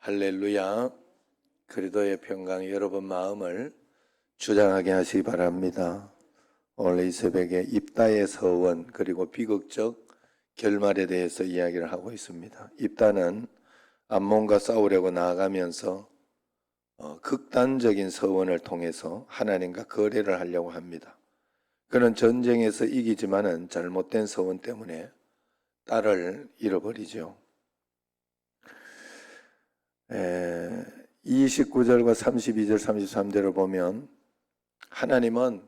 할렐루야. 그리스도의 평강이 여러분 마음을 주장하게 하시기 바랍니다. 오늘 이 새벽에 입다의 서원 그리고 비극적 결말에 대해서 이야기를 하고 있습니다. 입다는 암몬과 싸우려고 나아가면서 극단적인 서원을 통해서 하나님과 거래를 하려고 합니다. 그는 전쟁에서 이기지만은 잘못된 서원 때문에 딸을 잃어버리죠. 29절과 32절, 33절을 보면 하나님은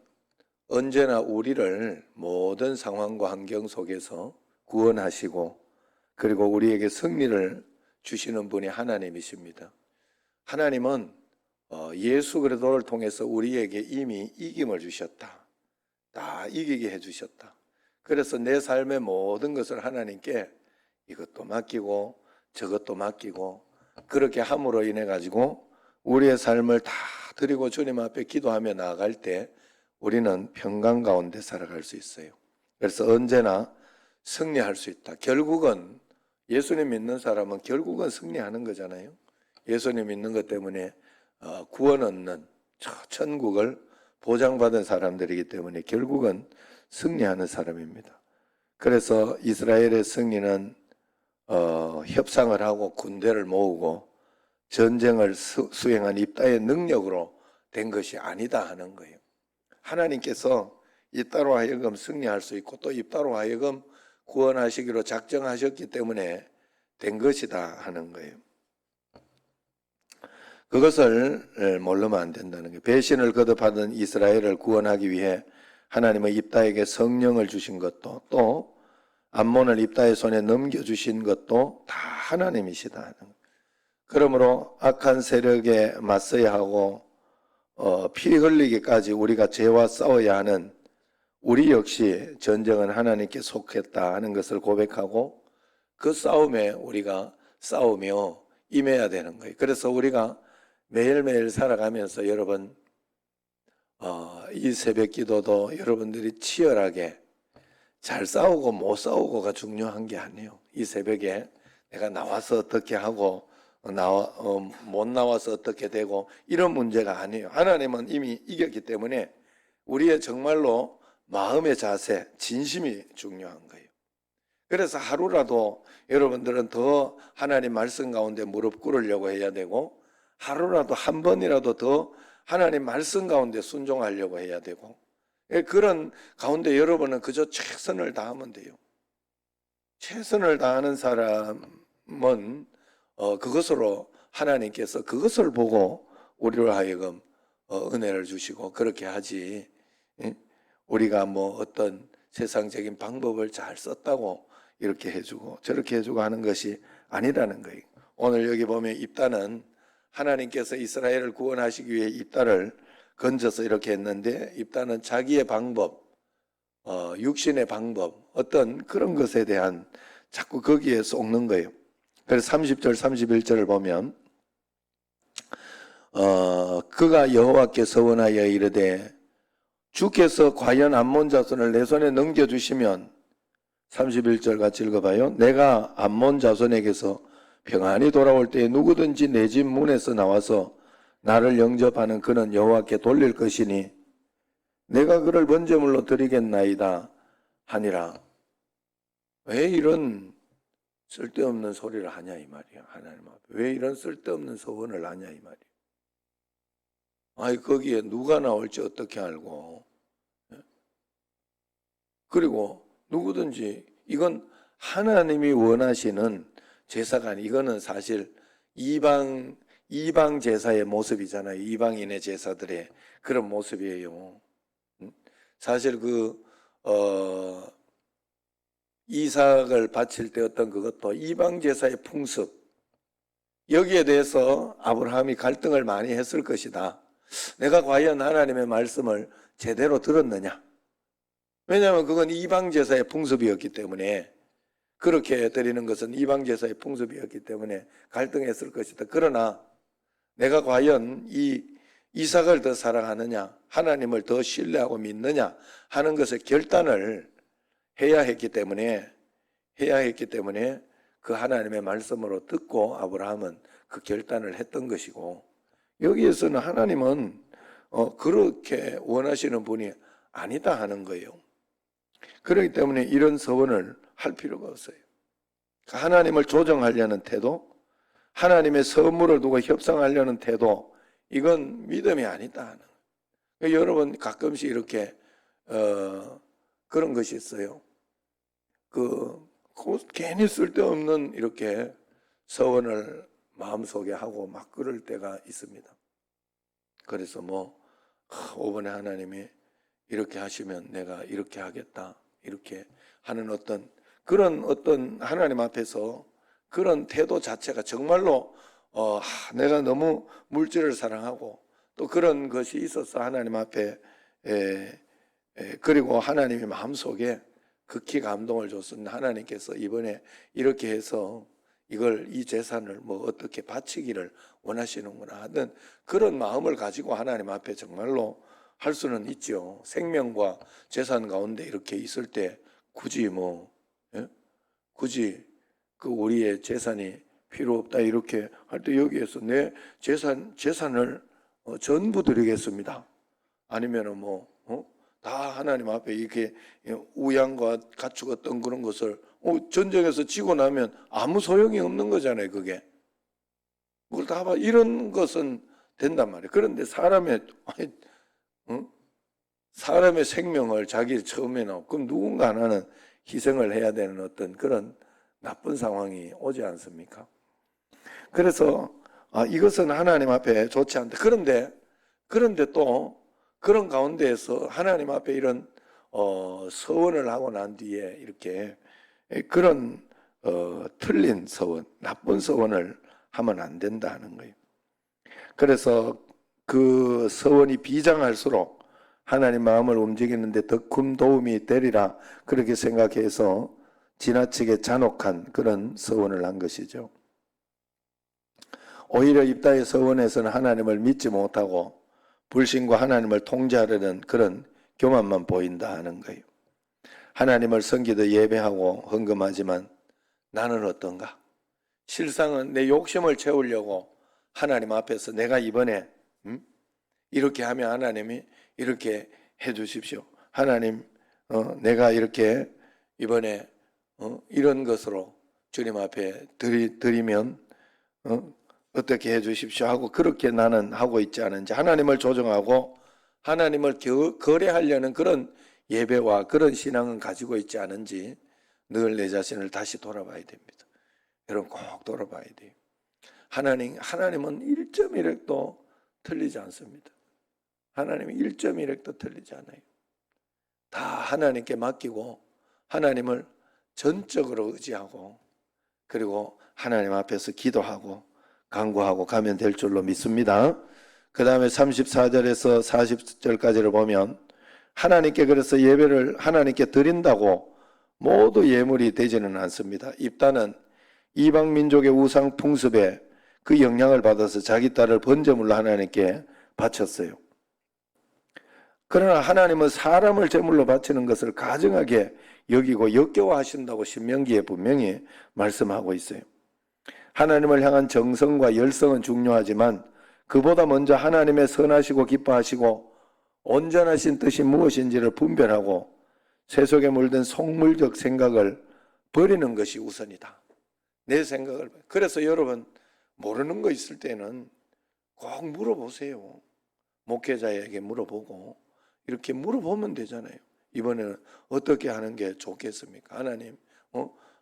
언제나 우리를 모든 상황과 환경 속에서 구원하시고 그리고 우리에게 승리를 주시는 분이 하나님이십니다. 하나님은 예수 그리스도를 통해서 우리에게 이미 이김을 주셨다. 다 이기게 해주셨다. 그래서 내 삶의 모든 것을 하나님께 이것도 맡기고 저것도 맡기고 그렇게 함으로 인해 가지고 우리의 삶을 다 드리고 주님 앞에 기도하며 나아갈 때 우리는 평강 가운데 살아갈 수 있어요. 그래서 언제나 승리할 수 있다. 결국은 예수님 믿는 사람은 결국은 승리하는 거잖아요. 예수님 믿는 것 때문에 구원 얻는 천국을 보장받은 사람들이기 때문에 결국은 승리하는 사람입니다. 그래서 이스라엘의 승리는 협상을 하고 군대를 모으고 전쟁을 수행한 입다의 능력으로 된 것이 아니다 하는 거예요. 하나님께서 입다로 하여금 승리할 수 있고 또 입다로 하여금 구원하시기로 작정하셨기 때문에 된 것이다 하는 거예요. 그것을 모르면 안 된다는 거예요. 배신을 거듭하던 이스라엘을 구원하기 위해 하나님은 입다에게 성령을 주신 것도 또 암몬을 입다의 손에 넘겨주신 것도 다 하나님이시다. 그러므로 악한 세력에 맞서야 하고 피 흘리기까지 우리가 죄와 싸워야 하는 우리 역시 전쟁은 하나님께 속했다 하는 것을 고백하고 그 싸움에 우리가 싸우며 임해야 되는 거예요. 그래서 우리가 매일매일 살아가면서 여러분 이 새벽 기도도 여러분들이 치열하게 잘 싸우고 못 싸우고가 중요한 게 아니에요. 이 새벽에 내가 나와서 어떻게 하고 못 나와서 어떻게 되고 이런 문제가 아니에요. 하나님은 이미 이겼기 때문에 우리의 정말로 마음의 자세, 진심이 중요한 거예요. 그래서 하루라도 여러분들은 더 하나님 말씀 가운데 무릎 꿇으려고 해야 되고 하루라도 한 번이라도 더 하나님 말씀 가운데 순종하려고 해야 되고 그런 가운데 여러분은 그저 최선을 다하면 돼요. 최선을 다하는 사람은 그것으로 하나님께서 그것을 보고 우리로 하여금 은혜를 주시고 그렇게 하지 우리가 뭐 어떤 세상적인 방법을 잘 썼다고 이렇게 해주고 저렇게 해주고 하는 것이 아니라는 거예요. 오늘 여기 보면 입다는 하나님께서 이스라엘을 구원하시기 위해 입다를 건져서 이렇게 했는데 입다는 자기의 방법, 육신의 방법, 어떤 그런 것에 대한 자꾸 거기에 속는 거예요. 그래서 30절, 31절을 보면 그가 여호와께 서원하여 이르되 주께서 과연 암몬 자손을 내 손에 넘겨주시면 31절 같이 읽어봐요. 내가 암몬 자손에게서 평안히 돌아올 때에 누구든지 내 집 문에서 나와서 나를 영접하는 그는 여호와께 돌릴 것이니 내가 그를 번제물로 드리겠나이다 하니라. 왜 이런 쓸데없는 소리를 하냐 이 말이야. 하나님 앞에 왜 이런 쓸데없는 소원을 하냐 이 말이야. 아이 거기에 누가 나올지 어떻게 알고. 그리고 누구든지 이건 하나님이 원하시는 제사가 아니 이거는 사실 이방 제사의 모습이잖아요. 이방인의 제사들의 그런 모습이에요. 사실 이삭을 바칠 때 어떤 그것도 이방 제사의 풍습 여기에 대해서 아브라함이 갈등을 많이 했을 것이다. 내가 과연 하나님의 말씀을 제대로 들었느냐? 왜냐하면 그건 이방 제사의 풍습이었기 때문에 그렇게 드리는 것은 이방 제사의 풍습이었기 때문에 갈등했을 것이다. 그러나 내가 과연 이 이삭을 더 사랑하느냐, 하나님을 더 신뢰하고 믿느냐 하는 것을 결단을 해야 했기 때문에 그 하나님의 말씀으로 듣고 아브라함은 그 결단을 했던 것이고, 여기에서는 하나님은 그렇게 원하시는 분이 아니다 하는 거예요. 그렇기 때문에 이런 서원을 할 필요가 없어요. 하나님을 조정하려는 태도, 하나님의 선물을 두고 협상하려는 태도, 이건 믿음이 아니다 하는 거예요. 여러분 가끔씩 이렇게 그런 것이 있어요. 괜히 쓸데없는 이렇게 서원을 마음속에 하고 막 그럴 때가 있습니다. 그래서 이번에 하나님이 이렇게 하시면 내가 이렇게 하겠다, 이렇게 하는 어떤 하나님 앞에서 그런 태도 자체가 정말로 내가 너무 물질을 사랑하고 또 그런 것이 있어서 하나님 앞에 그리고 하나님이 마음속에 극히 감동을 줬습니다. 하나님께서 이번에 이렇게 해서 이 재산을 어떻게 바치기를 원하시는구나 하는 그런 마음을 가지고 하나님 앞에 정말로 할 수는 있죠. 생명과 재산 가운데 이렇게 있을 때 굳이 그 우리의 재산이 필요 없다 이렇게 할 때 여기에서 내 재산을 전부 드리겠습니다. 아니면은 다 하나님 앞에 이렇게 우양과 갖추었던 그런 것을 전쟁에서 지고 나면 아무 소용이 없는 거잖아요. 그게 그걸 다 봐. 이런 것은 된단 말이에요. 그런데 사람의 생명을 자기 처음에 넣고 그럼 누군가 하나는 희생을 해야 되는 어떤 그런 나쁜 상황이 오지 않습니까? 그래서 이것은 하나님 앞에 좋지 않다. 그런데 또 그런 가운데에서 하나님 앞에 이런 서원을 하고 난 뒤에 이렇게 그런 틀린 서원, 나쁜 서원을 하면 안 된다는 거예요. 그래서 그 서원이 비장할수록 하나님 마음을 움직이는데 더 큰 도움이 되리라 그렇게 생각해서 지나치게 잔혹한 그런 서원을 한 것이죠. 오히려 입다의 서원에서는 하나님을 믿지 못하고 불신과 하나님을 통제하려는 그런 교만만 보인다 하는 거예요. 하나님을 섬기듯 예배하고 헌금하지만 나는 어떤가? 실상은 내 욕심을 채우려고 하나님 앞에서 내가 이번에 이렇게 하면 하나님이 이렇게 해 주십시오. 하나님 내가 이렇게 이번에 이런 것으로 주님 앞에 드리면 어떻게 해 주십시오 하고 그렇게 나는 하고 있지 않은지, 하나님을 조정하고 하나님을 거래하려는 그런 예배와 그런 신앙은 가지고 있지 않은지 늘 내 자신을 다시 돌아봐야 됩니다. 여러분 꼭 돌아봐야 돼요. 하나님은 1.1핵도 틀리지 않습니다. 하나님은 1.1핵도 틀리지 않아요. 다 하나님께 맡기고 하나님을 전적으로 의지하고 그리고 하나님 앞에서 기도하고 간구하고 가면 될 줄로 믿습니다. 그 다음에 34절에서 40절까지를 보면 하나님께 그래서 예배를 하나님께 드린다고 모두 예물이 되지는 않습니다. 입다는 이방 민족의 우상 풍습에 그 영향을 받아서 자기 딸을 번제물로 하나님께 바쳤어요. 그러나 하나님은 사람을 제물로 바치는 것을 가증하게 여기고 역겨워하신다고 신명기에 분명히 말씀하고 있어요. 하나님을 향한 정성과 열성은 중요하지만 그보다 먼저 하나님의 선하시고 기뻐하시고 온전하신 뜻이 무엇인지를 분별하고 세속에 물든 속물적 생각을 버리는 것이 우선이다. 내 생각을. 그래서 여러분 모르는 거 있을 때는 꼭 물어보세요. 목회자에게 물어보고 이렇게 물어보면 되잖아요. 이번에는 어떻게 하는 게 좋겠습니까? 하나님,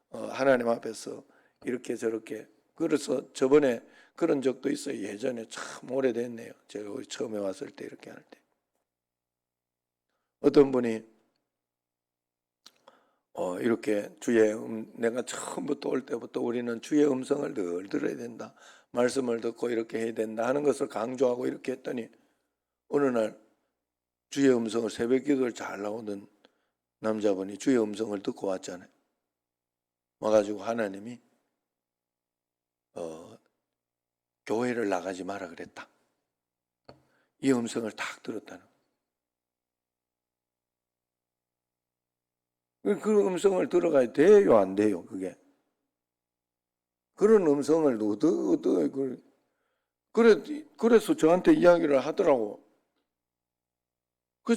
하나님 앞에서 이렇게 저렇게. 그래서 저번에 그런 적도 있어요. 예전에 참 오래됐네요. 제가 우리 처음에 왔을 때 이렇게 할 때. 어떤 분이 이렇게 내가 처음부터 올 때부터 우리는 주의 음성을 늘 들어야 된다. 말씀을 듣고 이렇게 해야 된다 하는 것을 강조하고 이렇게 했더니 어느 날 주의 음성을 새벽 기도를 잘 나오던 남자분이 주의 음성을 듣고 왔잖아요. 와가지고 하나님이 교회를 나가지 마라 그랬다. 이 음성을 딱 들었다는. 그 음성을 들어가야 돼요, 안 돼요, 그게? 그런 음성을 그래서 저한테 이야기를 하더라고.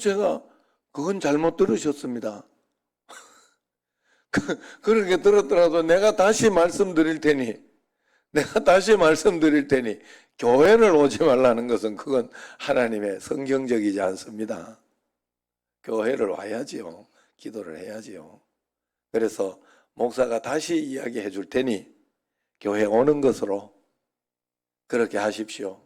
제가 그건 잘못 들으셨습니다. 그렇게 들었더라도 내가 다시 말씀드릴 테니 교회를 오지 말라는 것은 그건 하나님의 성경적이지 않습니다. 교회를 와야지요. 기도를 해야지요. 그래서 목사가 다시 이야기해 줄 테니 교회 오는 것으로 그렇게 하십시오.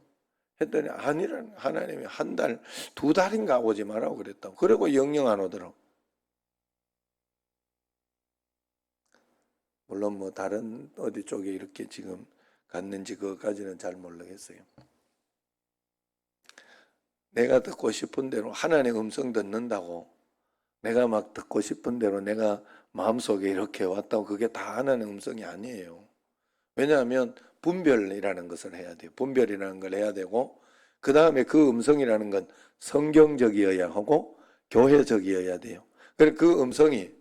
했더니 아니라는 하나님이 한 달, 두 달인가 오지 말라고 그랬다고. 그리고 영영 안 오더라고. 물론 뭐 다른 어디 쪽에 이렇게 지금 갔는지 그것까지는 잘 모르겠어요. 내가 듣고 싶은 대로 하나님의 음성 듣는다고 내가 막 듣고 싶은 대로 내가 마음속에 이렇게 왔다고 그게 다 하나님의 음성이 아니에요. 왜냐하면 분별이라는 것을 해야 돼요. 분별이라는 걸 해야 되고 그 다음에 그 음성이라는 건 성경적이어야 하고 교회적이어야 돼요. 그래서 그 음성이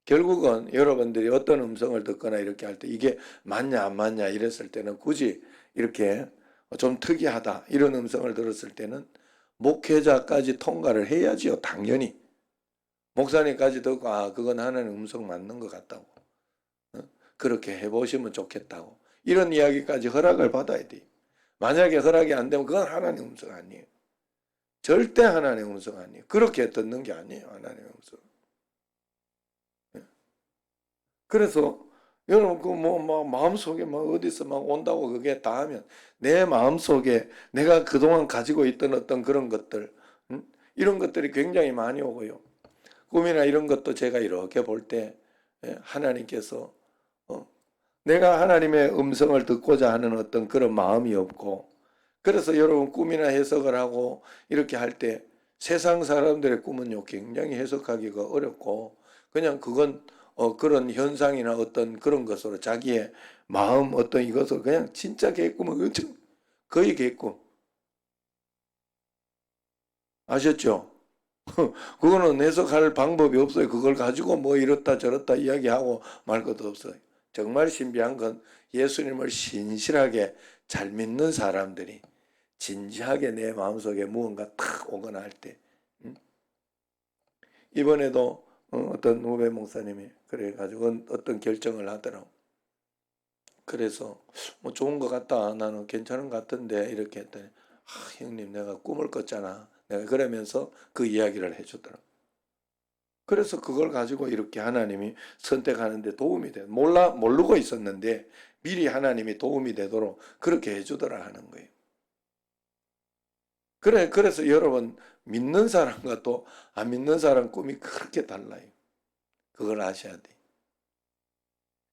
결국은 여러분들이 어떤 음성을 듣거나 이렇게 할 때 이게 맞냐 안 맞냐 이랬을 때는 굳이 이렇게 좀 특이하다 이런 음성을 들었을 때는 목회자까지 통과를 해야지요. 당연히. 목사님까지 듣고 그건 하나님 음성 맞는 것 같다고. 그렇게 해보시면 좋겠다고. 이런 이야기까지 허락을 받아야 돼요. 만약에 허락이 안 되면 그건 하나님 음성 아니에요. 절대 하나님 음성 아니에요. 그렇게 듣는 게 아니에요. 하나님 음성. 그래서 여러분 막 마음속에 막 어디서 막 온다고 그게 다 하면 내 마음속에 내가 그동안 가지고 있던 어떤 그런 것들 이런 것들이 굉장히 많이 오고요. 꿈이나 이런 것도 제가 이렇게 볼 때 하나님께서 내가 하나님의 음성을 듣고자 하는 어떤 그런 마음이 없고 그래서 여러분 꿈이나 해석을 하고 이렇게 할 때 세상 사람들의 꿈은요 굉장히 해석하기가 어렵고 그냥 그건 그런 현상이나 어떤 그런 것으로 자기의 마음 어떤 이것을 그냥 진짜 개꿈은 거의 개꿈 아셨죠? 그거는 해석할 방법이 없어요. 그걸 가지고 뭐 이렇다 저렇다 이야기하고 말 것도 없어요. 정말 신비한 건 예수님을 신실하게 잘 믿는 사람들이 진지하게 내 마음속에 무언가 탁 오거나 할 때 이번에도 어떤 후배 목사님이 그래가지고 어떤 결정을 하더라고. 그래서 뭐 좋은 것 같다 나는 괜찮은 것 같은데 이렇게 했더니 형님 내가 꿈을 꿨잖아 내가 그러면서 그 이야기를 해주더라고. 그래서 그걸 가지고 이렇게 하나님이 선택하는 데 도움이 돼. 모르고 있었는데 미리 하나님이 도움이 되도록 그렇게 해주더라 하는 거예요. 그래서 여러분 믿는 사람과 또 안 믿는 사람 꿈이 그렇게 달라요. 그걸 아셔야 돼요.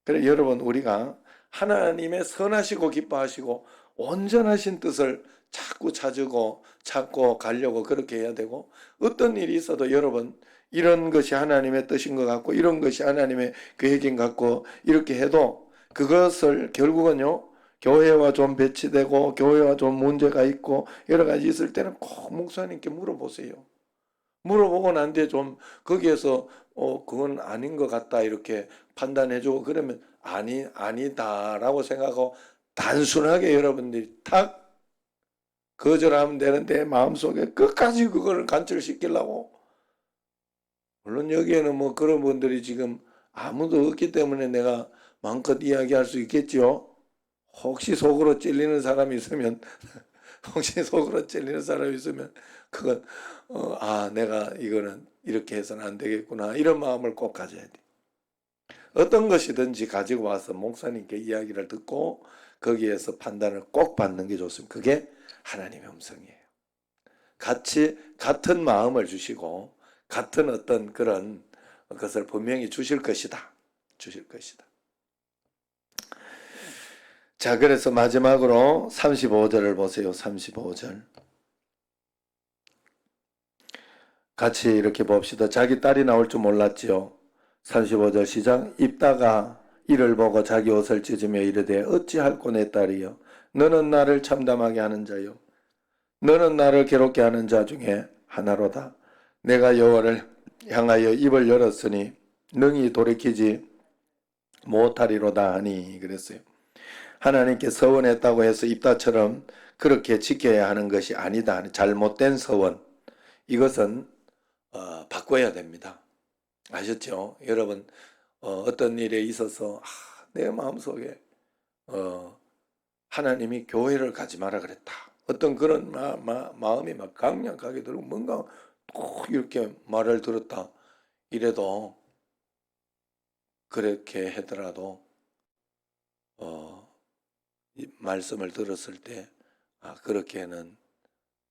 그래 여러분 우리가 하나님의 선하시고 기뻐하시고 온전하신 뜻을 자꾸 찾고 가려고 그렇게 해야 되고 어떤 일이 있어도 여러분 이런 것이 하나님의 뜻인 것 같고 이런 것이 하나님의 계획인 것 같고 이렇게 해도 그것을 결국은요 교회와 좀 배치되고 교회와 좀 문제가 있고 여러 가지 있을 때는 꼭 목사님께 물어보세요. 물어보고 난 뒤에 좀 거기에서 그건 아닌 것 같다 이렇게 판단해주고 그러면 아니다라고 생각하고 단순하게 여러분들이 탁 거절하면 되는데 마음속에 끝까지 그걸 간철시키려고 물론 여기에는 뭐 그런 분들이 지금 아무도 없기 때문에 내가 마음껏 이야기할 수 있겠죠. 혹시 속으로 찔리는 사람이 있으면 그건 내가 이거는 이렇게 해서는 안 되겠구나 이런 마음을 꼭 가져야 돼. 어떤 것이든지 가지고 와서 목사님께 이야기를 듣고 거기에서 판단을 꼭 받는 게 좋습니다. 그게 하나님의 음성이에요. 같은 마음을 주시고 같은 어떤 그런 것을 분명히 주실 것이다. 자, 그래서 마지막으로 35절을 보세요. 35절. 같이 이렇게 봅시다. 자기 딸이 나올 줄 몰랐지요. 35절 시작. 입다가 이를 보고 자기 옷을 찢으며 이르되 어찌할꼬 내 딸이여 너는 나를 참담하게 하는 자요 너는 나를 괴롭게 하는 자 중에 하나로다. 내가 여호와를 향하여 입을 열었으니 능히 돌이키지 못하리로다 하니 그랬어요. 하나님께 서원했다고 해서 입다처럼 그렇게 지켜야 하는 것이 아니다. 잘못된 서원. 이것은 바꿔야 됩니다. 아셨죠? 여러분 어떤 일에 있어서 내 마음속에 하나님이 교회를 가지 마라 그랬다. 어떤 그런 마음이 막 강력하게 들고 뭔가 꼭 이렇게 말을 들었다. 이래도 그렇게 하더라도 이 말씀을 들었을 때 그렇게는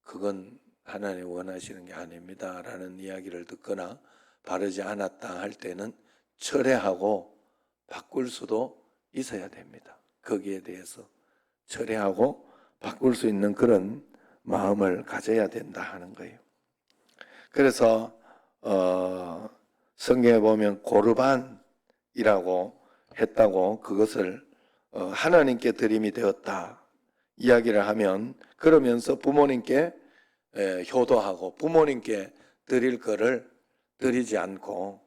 그건 하나님 원하시는 게 아닙니다 라는 이야기를 듣거나 바르지 않았다 할 때는 철회하고 바꿀 수도 있어야 됩니다. 거기에 대해서 철회하고 바꿀 수 있는 그런 마음을 가져야 된다 하는 거예요. 그래서 성경에 보면 고르반이라고 했다고 그것을 하나님께 드림이 되었다 이야기를 하면 그러면서 부모님께 효도하고 부모님께 드릴 거를 드리지 않고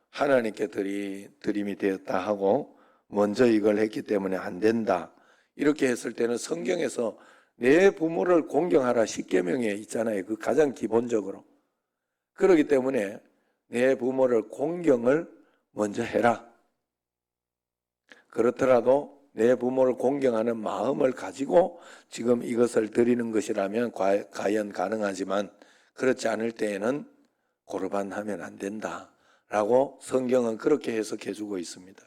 하나님께 드림이 되었다 하고 먼저 이걸 했기 때문에 안 된다. 이렇게 했을 때는 성경에서 내 부모를 공경하라 10계명에 있잖아요. 그 가장 기본적으로. 그렇기 때문에 내 부모를 공경을 먼저 해라. 그렇더라도 내 부모를 공경하는 마음을 가지고 지금 이것을 드리는 것이라면 과연 가능하지만 그렇지 않을 때에는 고르반하면 안 된다라고 성경은 그렇게 해석해 주고 있습니다.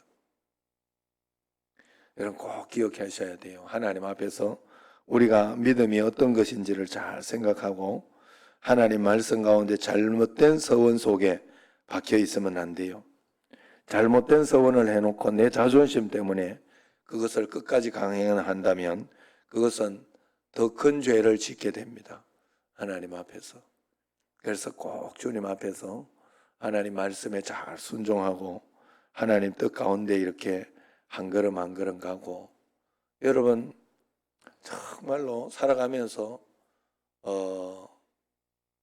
여러분 꼭 기억하셔야 돼요. 하나님 앞에서 우리가 믿음이 어떤 것인지를 잘 생각하고 하나님 말씀 가운데 잘못된 서원 속에 박혀 있으면 안 돼요. 잘못된 서원을 해놓고 내 자존심 때문에 그것을 끝까지 강행한다면 그것은 더 큰 죄를 짓게 됩니다. 하나님 앞에서. 그래서 꼭 주님 앞에서 하나님 말씀에 잘 순종하고 하나님 뜻 가운데 이렇게 한 걸음 한 걸음 가고 여러분 정말로 살아가면서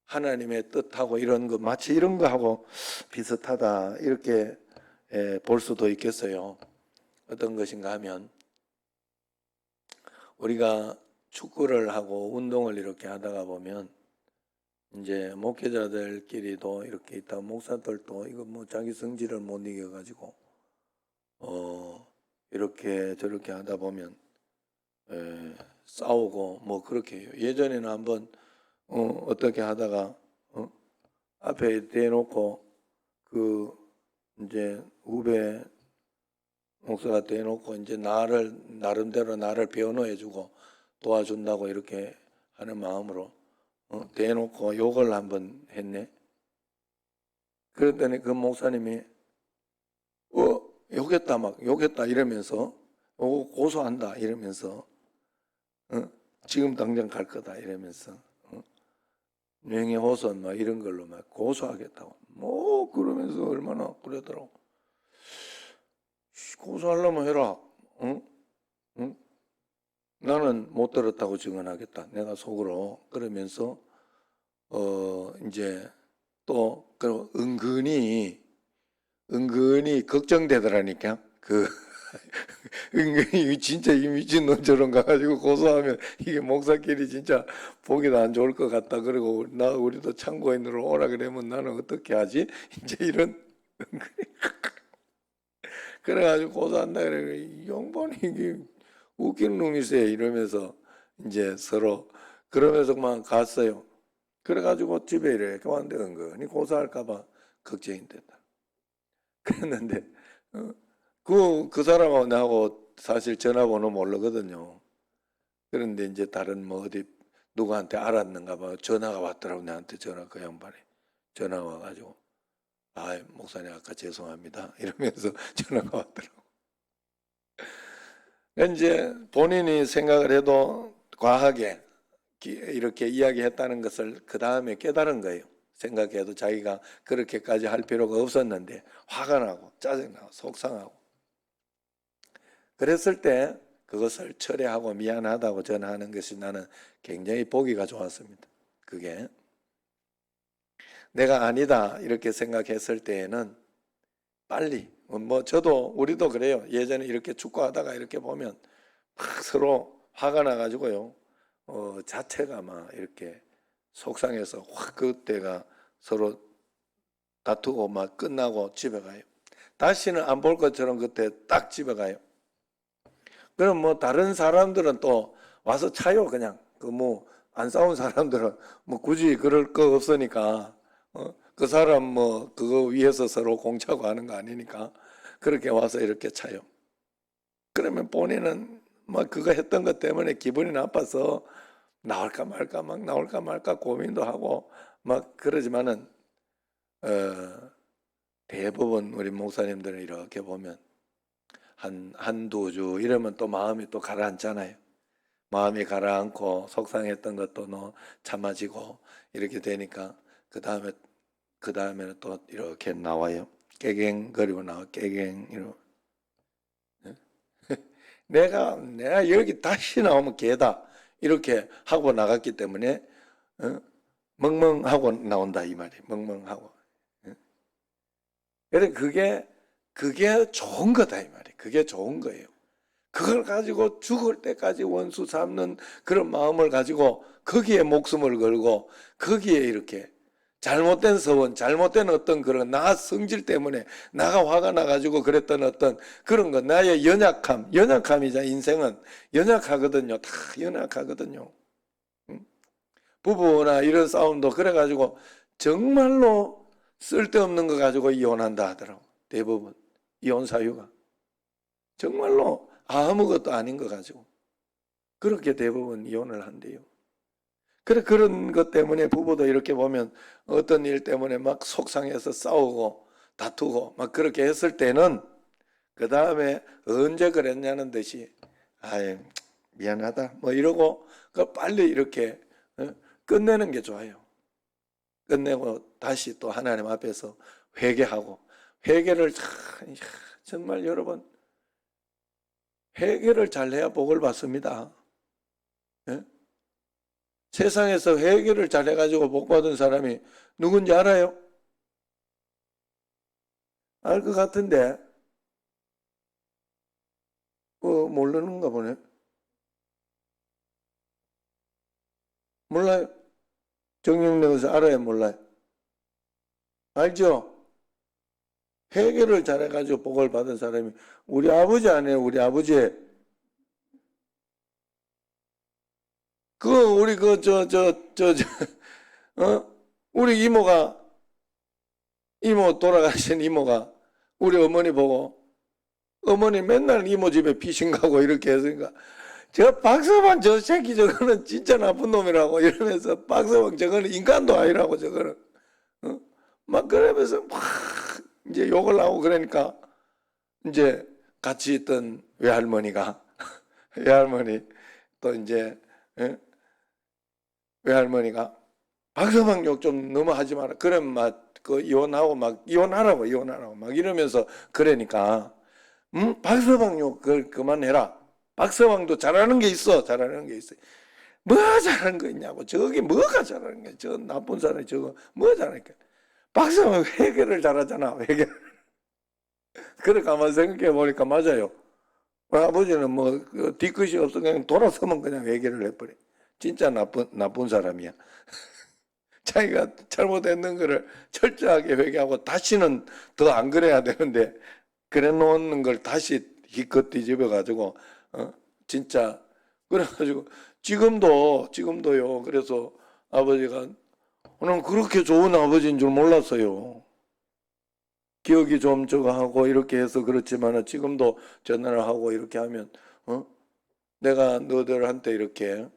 하나님의 뜻하고 이런 거 마치 이런 거하고 비슷하다 이렇게 볼 수도 있겠어요. 어떤 것인가 하면 우리가 축구를 하고 운동을 이렇게 하다가 보면 이제 목회자들끼리도 이렇게 있다 목사들도 이거 뭐 자기 성질을 못 이겨가지고 이렇게 저렇게 하다 보면 싸우고 뭐 그렇게 해요. 예전에는 한번 어떻게 하다가 앞에 대놓고 그 이제 후배 목사가 대놓고 이제 나름대로 나를 변호해주고 도와준다고 이렇게 하는 마음으로 대놓고 욕을 한번 했네. 그랬더니 그 목사님이 욕했다 막 욕했다 이러면서 고소한다 이러면서 지금 당장 갈 거다 이러면서 명예훼손 막 이런 걸로 막 고소하겠다고 뭐 그러면서 얼마나 그러더라고. 고소하려면 해라. 응? 나는 못 들었다고 증언하겠다. 내가 속으로 그러면서 이제 또 그 은근히 걱정되더라니까. 그 은근히 진짜 이 미친놈처럼 가가지고 고소하면 이게 목사끼리 진짜 보기도 안 좋을 것 같다. 그리고 우리도 참고인으로 오라 그러면 나는 어떻게 하지? 이제 이런 그래가지고 고소한다 그래. 이 양반이 이게 웃기는 놈이세 이러면서 이제 서로 그러면서만 갔어요. 그래가지고 집에 이렇게 왔는데 은근히 고소할까봐 걱정이 됐다. 그랬는데 그 사람하고 나하고 사실 전화번호 모르거든요. 그런데 이제 다른 뭐 어디 누구한테 알았는가 봐 전화가 왔더라고. 나한테 그 양반이 전화 와가지고 목사님 아까 죄송합니다 이러면서 전화가 왔더라고. 이제 본인이 생각을 해도 과하게 이렇게 이야기했다는 것을 그 다음에 깨달은 거예요. 생각해도 자기가 그렇게까지 할 필요가 없었는데 화가 나고 짜증나고 속상하고 그랬을 때 그것을 철회하고 미안하다고 전하는 것이 나는 굉장히 보기가 좋았습니다. 그게 내가 아니다 이렇게 생각했을 때에는 빨리 뭐 저도 우리도 그래요. 예전에 이렇게 축구하다가 이렇게 보면 막 서로 화가 나가지고요. 자체가 막 이렇게 속상해서 확 그때가 서로 다투고 막 끝나고 집에 가요. 다시는 안 볼 것처럼 그때 딱 집에 가요. 그럼 뭐 다른 사람들은 또 와서 차요. 그냥 그 뭐 안 싸운 사람들은 뭐 굳이 그럴 거 없으니까 그 사람 뭐 그거 위해서 서로 공차고 하는 거 아니니까 그렇게 와서 이렇게 차요. 그러면 본인은 막 그거 했던 것 때문에 기분이 나빠서 나올까 말까 막 나올까 말까 고민도 하고 막 그러지만은 어, 대부분 우리 목사님들은 이렇게 보면 한두 주 이러면 또 마음이 또 가라앉잖아요. 마음이 가라앉고 속상했던 것도 참아지고 이렇게 되니까 그 다음에는 또 이렇게 나와요. 깨갱거리고 나와 깨갱 이러고 내가 여기 다시 나오면 개다 이렇게 하고 나갔기 때문에 멍멍하고 나온다 이 말이에요. 멍멍하고. 그래 그게 좋은 거다 이 말이에요. 그게 좋은 거예요. 그걸 가지고 죽을 때까지 원수 삼는 그런 마음을 가지고 거기에 목숨을 걸고 거기에 이렇게 잘못된 서원, 잘못된 어떤 그런 나 성질 때문에 나가 화가 나가지고 그랬던 어떤 그런 거, 나의 연약함이자 인생은 연약하거든요. 다 연약하거든요. 부부나 이런 싸움도 그래가지고 정말로 쓸데없는 거 가지고 이혼한다 하더라고. 대부분 이혼 사유가 정말로 아무것도 아닌 거 가지고 그렇게 대부분 이혼을 한대요. 그래 그런 것 때문에 부부도 이렇게 보면 어떤 일 때문에 막 속상해서 싸우고 다투고 막 그렇게 했을 때는 그 다음에 언제 그랬냐는 듯이 아이 미안하다 뭐 이러고 그 빨리 이렇게 끝내는 게 좋아요. 끝내고 다시 또 하나님 앞에서 회개하고 회개를 정말 여러분 회개를 잘해야 복을 받습니다. 예? 세상에서 회개를 잘해가지고 복 받은 사람이 누군지 알아요? 알 것 같은데 모르는가 보네. 몰라요? 정영래에서 알아요? 몰라요? 알죠? 회개를 잘해가지고 복을 받은 사람이 우리 아버지 아니에요? 우리 아버지. 우리 우리 이모 돌아가신 이모가 우리 어머니 보고 어머니 맨날 이모 집에 피신 가고 이렇게 했으니까 저 박서방 저 새끼 저거는 진짜 나쁜 놈이라고 이러면서 박서방 저거는 인간도 아니라고 저거는 막 그러면서 막 이제 욕을 하고 그러니까 이제 같이 있던 외할머니가 외할머니 또 이제 외할머니가 박서방 욕 좀 너무 하지 마라. 그럼 막 그 이혼하고 막 이혼하라고 막 이러면서 그러니까 박서방 욕 그만해라. 박서방도 잘하는 게 있어. 뭐 잘하는 거 있냐고. 저기 뭐가 잘하는 거야. 저 나쁜 사람이 저거 뭐 잘하니까. 박서방 회개를 잘하잖아. 회개. 그래 가만 생각해 보니까 맞아요. 아버지는 뭐 뒤끝이 없어 그냥 돌아서면 그냥 회개를 해버려. 진짜 나쁜 사람이야. 자기가 잘못했는 거를 철저하게 회개하고 다시는 더 안 그래야 되는데 그래 놓는 걸 다시 기껏 뒤집어 가지고 진짜 그래가지고 지금도요. 그래서 아버지가 오늘 그렇게 좋은 아버지인 줄 몰랐어요. 기억이 좀 저거 하고 이렇게 해서 그렇지만 지금도 전화를 하고 이렇게 하면 내가 너들한테 이렇게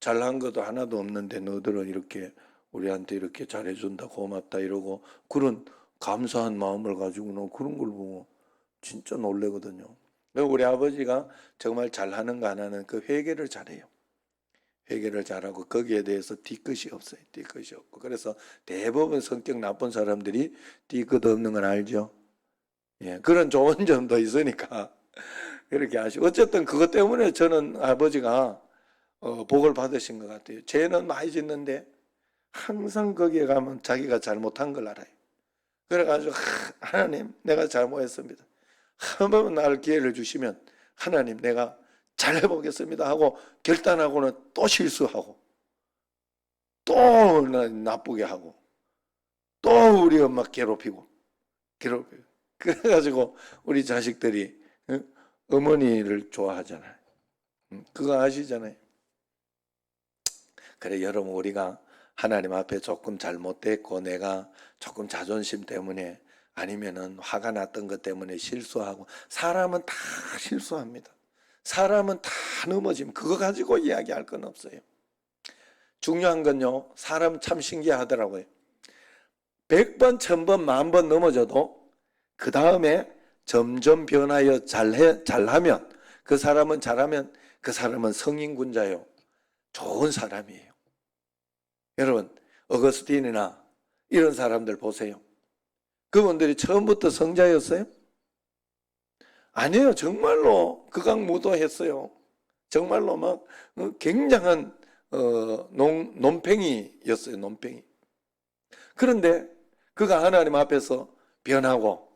잘한 것도 하나도 없는데 너들은 이렇게 우리한테 이렇게 잘해준다 고맙다 이러고 그런 감사한 마음을 가지고는 그런 걸 보고 진짜 놀래거든요. 우리 아버지가 정말 잘하는 거 하나는 그 회개를 잘해요. 회개를 잘하고 거기에 대해서 뒤끝이 없어요. 뒤끝이 없고 그래서 대부분 성격 나쁜 사람들이 뒤끝 없는 건 알죠. 예, 그런 좋은 점도 있으니까 그렇게 하시고 어쨌든 그것 때문에 저는 아버지가 복을 받으신 것 같아요. 죄는 많이 짓는데 항상 거기에 가면 자기가 잘못한 걸 알아요. 그래가지고 하나님 내가 잘못했습니다. 한 번만 나를 기회를 주시면 하나님 내가 잘해보겠습니다 하고 결단하고는 또 실수하고 또 나쁘게 하고 또 우리 엄마 괴롭히고 그래가지고 우리 자식들이 어머니를 좋아하잖아요. 그거 아시잖아요. 그래 여러분 우리가 하나님 앞에 조금 잘못됐고 내가 조금 자존심 때문에 아니면은 화가 났던 것 때문에 실수하고 사람은 다 실수합니다. 사람은 다 넘어짐. 그거 가지고 이야기할 건 없어요. 중요한 건요. 사람 참 신기하더라고요. 100번, 1000번, 10,000번 넘어져도 그 다음에 점점 변하여 잘하면 그 사람은 잘하면 그 사람은 성인군자요. 좋은 사람이에요. 여러분 어거스틴이나 이런 사람들 보세요. 그분들이 처음부터 성자였어요? 아니에요. 정말로 극악무도했어요. 정말로 막 굉장한 논팽이였어요. 논팽이. 그런데 그가 하나님 앞에서 변하고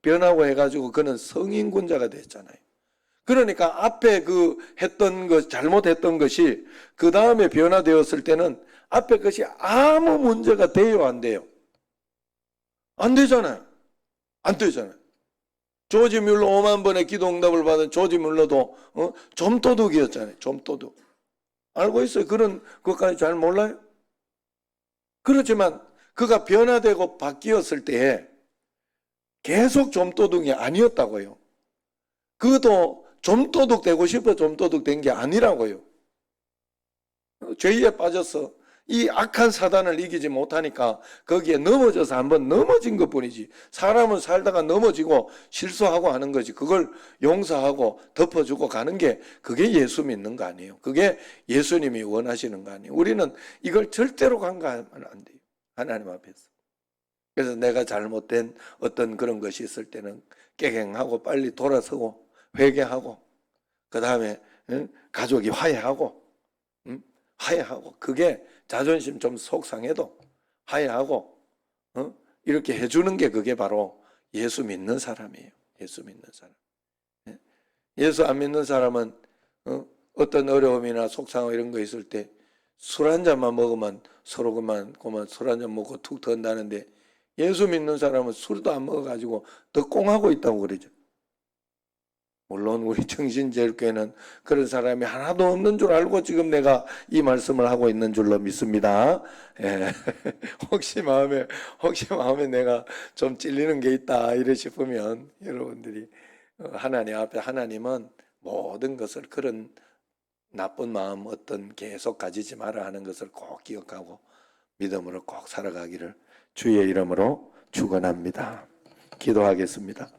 해가지고 그는 성인군자가 됐잖아요. 그러니까 앞에 그 했던 것, 잘못했던 것이 그 다음에 변화되었을 때는 앞에 것이 아무 문제가 돼요, 안 돼요? 안 되잖아요. 안 되잖아요. 조지 뮬러 5만 번의 기도 응답을 받은 조지 뮬러도 좀도둑이었잖아요. 좀도둑. 알고 있어요. 그런 것까지 잘 몰라요? 그렇지만 그가 변화되고 바뀌었을 때에 계속 좀도둑이 아니었다고요. 그것도 좀도둑 되고 싶어 좀도둑 된 게 아니라고요. 죄에 빠져서 이 악한 사단을 이기지 못하니까 거기에 넘어져서 한번 넘어진 것뿐이지. 사람은 살다가 넘어지고 실수하고 하는 거지. 그걸 용서하고 덮어주고 가는 게 그게 예수 믿는 거 아니에요. 그게 예수님이 원하시는 거 아니에요. 우리는 이걸 절대로 간과하면 안 돼요. 하나님 앞에서. 그래서 내가 잘못된 어떤 그런 것이 있을 때는 깨갱하고 빨리 돌아서고 회개하고 그 다음에 가족이 화해하고 그게 자존심 좀 속상해도 화해하고 이렇게 해주는 게 그게 바로 예수 믿는 사람이에요. 예수 믿는 사람. 예수 안 믿는 사람은 어떤 어려움이나 속상함 이런 거 있을 때 술 한 잔만 먹으면 서로 그만 술 한 잔 먹고 툭 턴다는데 예수 믿는 사람은 술도 안 먹어가지고 더 꽁하고 있다고 그러죠. 물론 우리 정신제일교회는 그런 사람이 하나도 없는 줄 알고 지금 내가 이 말씀을 하고 있는 줄로 믿습니다. 예. 혹시 마음에 내가 좀 찔리는 게 있다 이래 싶으면 여러분들이 하나님 앞에 하나님은 모든 것을 그런 나쁜 마음 어떤 계속 가지지 마라 하는 것을 꼭 기억하고 믿음으로 꼭 살아가기를 주의 이름으로 축원합니다. 기도하겠습니다.